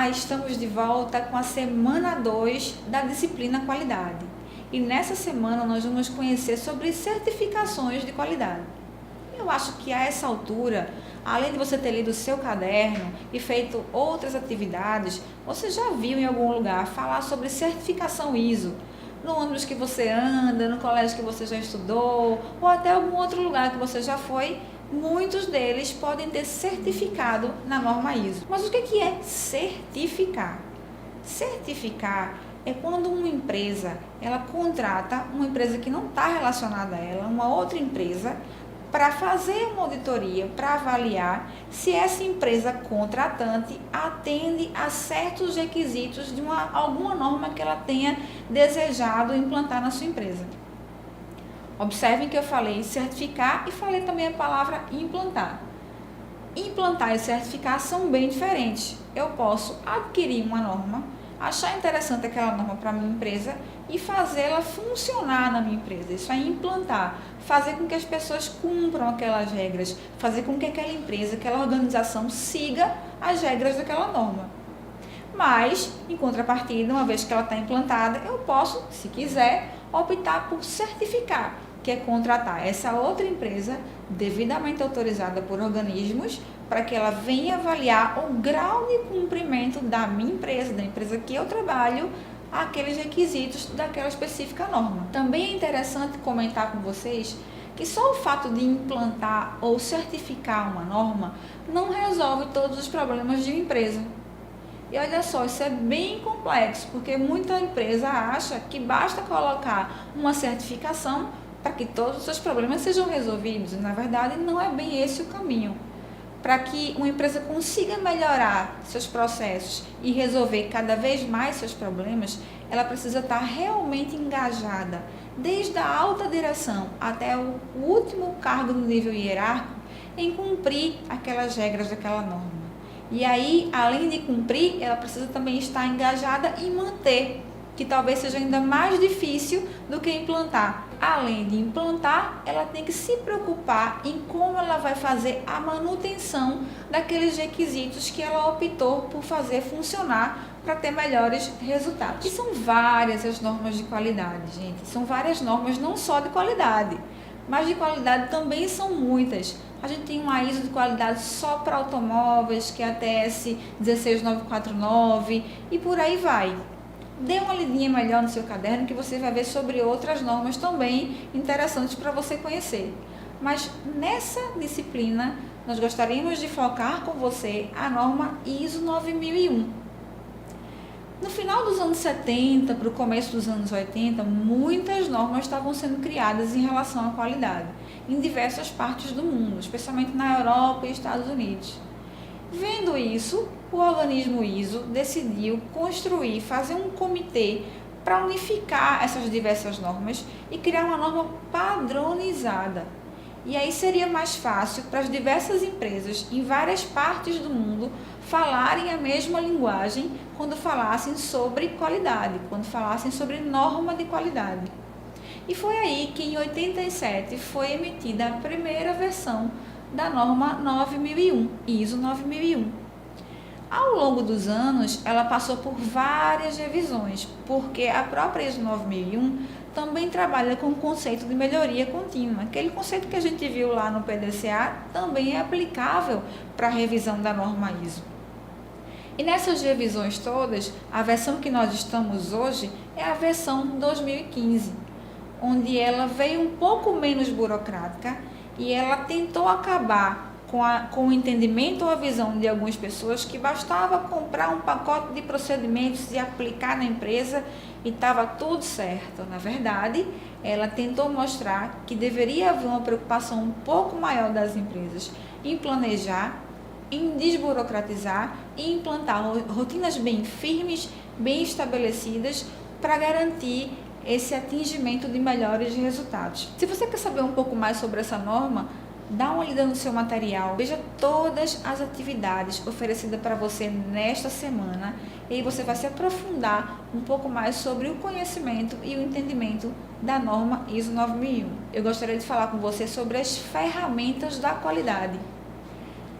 Olá, estamos de volta com a semana 2 da disciplina qualidade. E nessa semana nós vamos conhecer sobre certificações de qualidade. Eu acho que a essa altura, além de você ter lido o seu caderno e feito outras atividades, você já viu em algum lugar falar sobre certificação ISO. No ônibus que você anda, no colégio que você já estudou, ou até algum outro lugar que você já foi, muitos deles podem ter certificado na norma ISO. Mas o que é certificar? Certificar é quando uma empresa, ela contrata uma empresa que não está relacionada a ela, uma outra empresa, para fazer uma auditoria, para avaliar se essa empresa contratante atende a certos requisitos de alguma norma que ela tenha desejado implantar na sua empresa. Observem que eu falei certificar e falei também a palavra implantar. Implantar e certificar são bem diferentes. Eu posso adquirir uma norma, achar interessante aquela norma para a minha empresa e fazê-la funcionar na minha empresa. Isso é implantar, fazer com que as pessoas cumpram aquelas regras, fazer com que aquela empresa, aquela organização siga as regras daquela norma. Mas, em contrapartida, uma vez que ela está implantada, eu posso, se quiser, optar por certificar, que é contratar essa outra empresa devidamente autorizada por organismos para que ela venha avaliar o grau de cumprimento da minha empresa, da empresa que eu trabalho, aqueles requisitos daquela específica norma. Também é interessante comentar com vocês que só o fato de implantar ou certificar uma norma não resolve todos os problemas de uma empresa. E olha só, isso é bem complexo, porque muita empresa acha que basta colocar uma certificação para que todos os seus problemas sejam resolvidos. Na verdade, não é bem esse o caminho. Para que uma empresa consiga melhorar seus processos e resolver cada vez mais seus problemas, ela precisa estar realmente engajada, desde a alta direção até o último cargo no nível hierárquico, em cumprir aquelas regras daquela norma. E aí, além de cumprir, ela precisa também estar engajada em manter, que talvez seja ainda mais difícil do que implantar. Além de implantar, ela tem que se preocupar em como ela vai fazer a manutenção daqueles requisitos que ela optou por fazer funcionar para ter melhores resultados. E são várias as normas de qualidade, gente. São várias normas, não só de qualidade, mas de qualidade também são muitas. A gente tem uma ISO de qualidade só para automóveis, que é a TS 16949, e por aí vai. Dê uma lidinha melhor no seu caderno que você vai ver sobre outras normas também interessantes para você conhecer. Mas nessa disciplina, nós gostaríamos de focar com você a norma ISO 9001. No final dos anos 70 para o começo dos anos 80, muitas normas estavam sendo criadas em relação à qualidade, em diversas partes do mundo, especialmente na Europa e Estados Unidos. Vendo isso, o organismo ISO decidiu fazer um comitê para unificar essas diversas normas e criar uma norma padronizada. E aí seria mais fácil para as diversas empresas em várias partes do mundo falarem a mesma linguagem quando falassem sobre qualidade, quando falassem sobre norma de qualidade. E foi aí que em 87 foi emitida a primeira versão da norma 9001, ISO 9001. Ao longo dos anos, ela passou por várias revisões, porque a própria ISO 9001 também trabalha com o conceito de melhoria contínua. Aquele conceito que a gente viu lá no PDCA também é aplicável para a revisão da norma ISO. E nessas revisões todas, a versão que nós estamos hoje é a versão 2015, onde ela veio um pouco menos burocrática e ela tentou acabar com o entendimento ou a visão de algumas pessoas que bastava comprar um pacote de procedimentos e aplicar na empresa e estava tudo certo. Na verdade, ela tentou mostrar que deveria haver uma preocupação um pouco maior das empresas em planejar, em desburocratizar e implantar rotinas bem firmes, bem estabelecidas para garantir esse atingimento de melhores resultados. Se você quer saber um pouco mais sobre essa norma, dá uma olhada no seu material, veja todas as atividades oferecidas para você nesta semana e aí você vai se aprofundar um pouco mais sobre o conhecimento e o entendimento da norma ISO 9001. Eu gostaria de falar com você sobre as ferramentas da qualidade.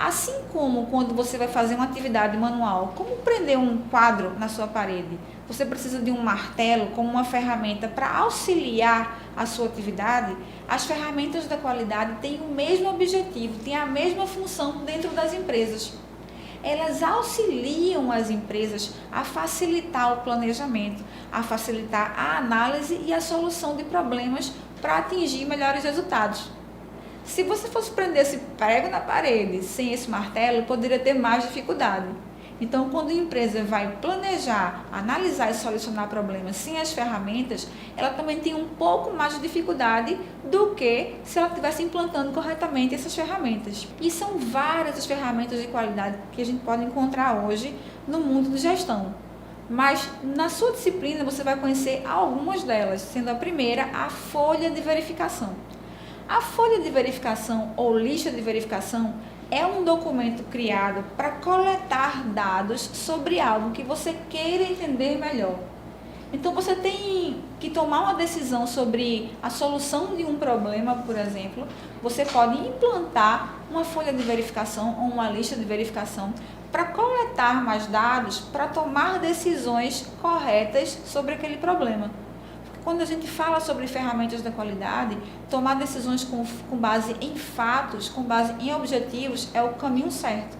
Assim como quando você vai fazer uma atividade manual, como prender um quadro na sua parede, você precisa de um martelo como uma ferramenta para auxiliar a sua atividade, as ferramentas da qualidade têm o mesmo objetivo, têm a mesma função dentro das empresas. Elas auxiliam as empresas a facilitar o planejamento, a facilitar a análise e a solução de problemas para atingir melhores resultados. Se você fosse prender esse prego na parede sem esse martelo, poderia ter mais dificuldade. Então, quando a empresa vai planejar, analisar e solucionar problemas sem as ferramentas, ela também tem um pouco mais de dificuldade do que se ela estivesse implantando corretamente essas ferramentas. E são várias as ferramentas de qualidade que a gente pode encontrar hoje no mundo de gestão. Mas na sua disciplina você vai conhecer algumas delas, sendo a primeira a folha de verificação. A folha de verificação ou lista de verificação é um documento criado para coletar dados sobre algo que você queira entender melhor. Então você tem que tomar uma decisão sobre a solução de um problema, por exemplo. Você pode implantar uma folha de verificação ou uma lista de verificação para coletar mais dados, para tomar decisões corretas sobre aquele problema. Quando a gente fala sobre ferramentas da qualidade, tomar decisões com base em fatos, com base em objetivos, é o caminho certo.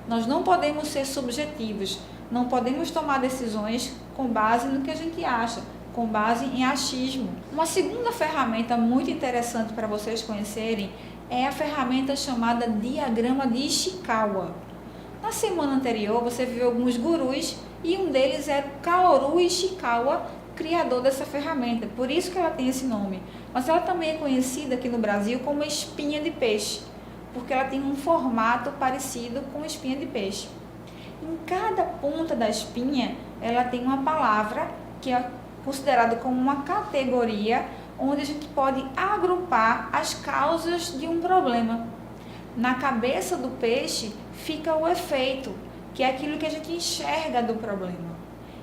Nós não podemos ser subjetivos, não podemos tomar decisões com base no que a gente acha, com base em achismo. Uma segunda ferramenta muito interessante para vocês conhecerem é a ferramenta chamada Diagrama de Ishikawa. Na semana anterior, você viu alguns gurus e um deles era o Kaoru Ishikawa, criador dessa ferramenta, por isso que ela tem esse nome. Mas ela também é conhecida aqui no Brasil como espinha de peixe, porque ela tem um formato parecido com espinha de peixe. Em cada ponta da espinha, ela tem uma palavra que é considerada como uma categoria, onde a gente pode agrupar as causas de um problema. Na cabeça do peixe fica o efeito, que é aquilo que a gente enxerga do problema.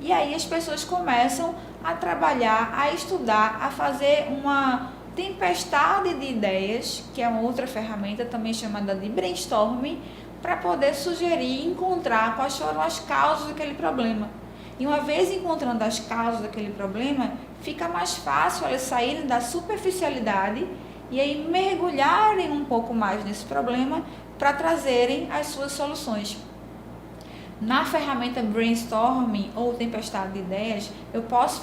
E aí as pessoas começam a trabalhar, a estudar, a fazer uma tempestade de ideias, que é uma outra ferramenta também chamada de brainstorming, para poder sugerir e encontrar quais foram as causas daquele problema. E uma vez encontrando as causas daquele problema, fica mais fácil elas saírem da superficialidade e aí mergulharem um pouco mais nesse problema para trazerem as suas soluções. Na ferramenta Brainstorming ou Tempestade de Ideias, eu posso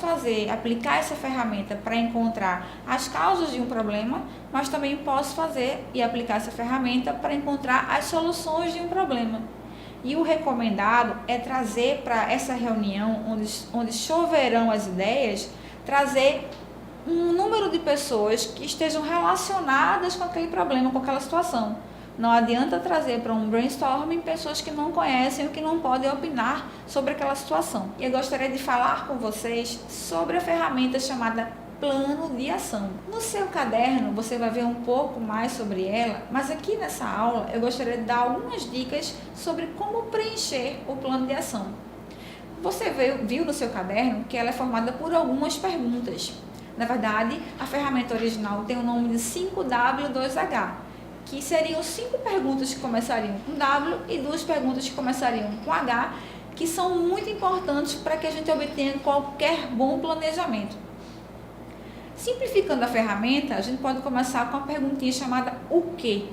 aplicar essa ferramenta para encontrar as causas de um problema, mas também posso fazer e aplicar essa ferramenta para encontrar as soluções de um problema. E o recomendado é trazer para essa reunião, onde choverão as ideias, trazer um número de pessoas que estejam relacionadas com aquele problema, com aquela situação. Não adianta trazer para um brainstorming pessoas que não conhecem ou que não podem opinar sobre aquela situação. E eu gostaria de falar com vocês sobre a ferramenta chamada Plano de Ação. No seu caderno você vai ver um pouco mais sobre ela, mas aqui nessa aula eu gostaria de dar algumas dicas sobre como preencher o plano de ação. Você viu no seu caderno que ela é formada por algumas perguntas. Na verdade, a ferramenta original tem o nome de 5W2H. Que seriam 5 perguntas que começariam com W e 2 perguntas que começariam com H, que são muito importantes para que a gente obtenha qualquer bom planejamento. Simplificando a ferramenta, a gente pode começar com uma perguntinha chamada o quê?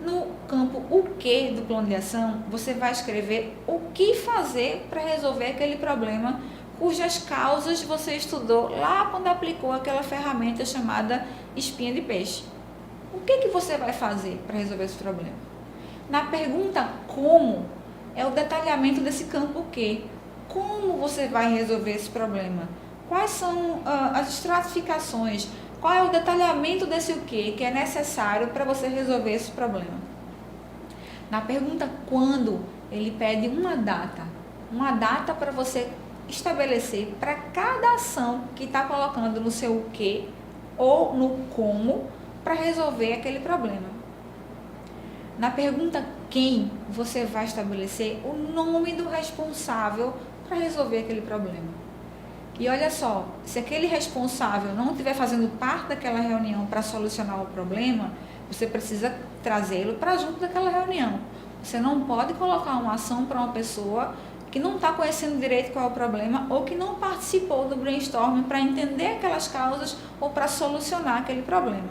No campo o quê do plano de ação, você vai escrever o que fazer para resolver aquele problema cujas causas você estudou lá quando aplicou aquela ferramenta chamada espinha de peixe. O que você vai fazer para resolver esse problema? Na pergunta como, é o detalhamento desse campo o quê? Como você vai resolver esse problema? Quais são as estratificações? Qual é o detalhamento desse o quê que é necessário para você resolver esse problema? Na pergunta quando, ele pede uma data para você estabelecer para cada ação que está colocando no seu o quê ou no como, para resolver aquele problema. Na pergunta quem, você vai estabelecer o nome do responsável para resolver aquele problema. E olha só, se aquele responsável não estiver fazendo parte daquela reunião para solucionar o problema, Você precisa trazê-lo para junto daquela reunião. Você não pode colocar uma ação para uma pessoa que não está conhecendo direito qual é o problema ou que não participou do brainstorming para entender aquelas causas ou para solucionar aquele problema.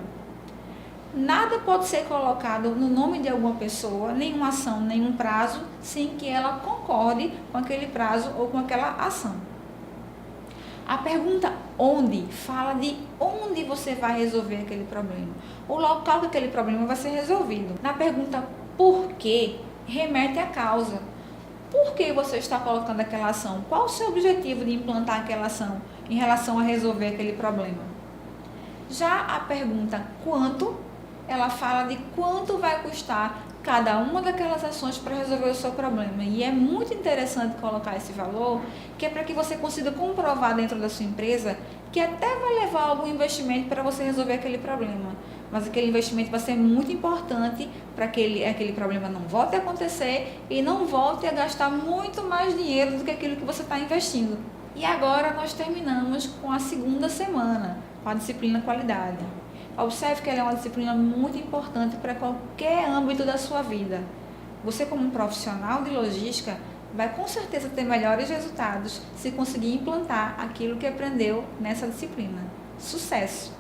Nada pode ser colocado no nome de alguma pessoa, nenhuma ação, nenhum prazo, sem que ela concorde com aquele prazo ou com aquela ação. A pergunta onde fala de onde você vai resolver aquele problema, o local que aquele problema vai ser resolvido. Na pergunta por quê, remete à causa. Por que você está colocando aquela ação? Qual o seu objetivo de implantar aquela ação em relação a resolver aquele problema? Já a pergunta quanto, ela fala de quanto vai custar cada uma daquelas ações para resolver o seu problema. E é muito interessante colocar esse valor, que é para que você consiga comprovar dentro da sua empresa que até vai levar algum investimento para você resolver aquele problema. Mas aquele investimento vai ser muito importante para que aquele problema não volte a acontecer e não volte a gastar muito mais dinheiro do que aquilo que você está investindo. E agora nós terminamos com a segunda semana, com a disciplina qualidade. Observe que ela é uma disciplina muito importante para qualquer âmbito da sua vida. Você, como um profissional de logística, vai com certeza ter melhores resultados se conseguir implantar aquilo que aprendeu nessa disciplina. Sucesso!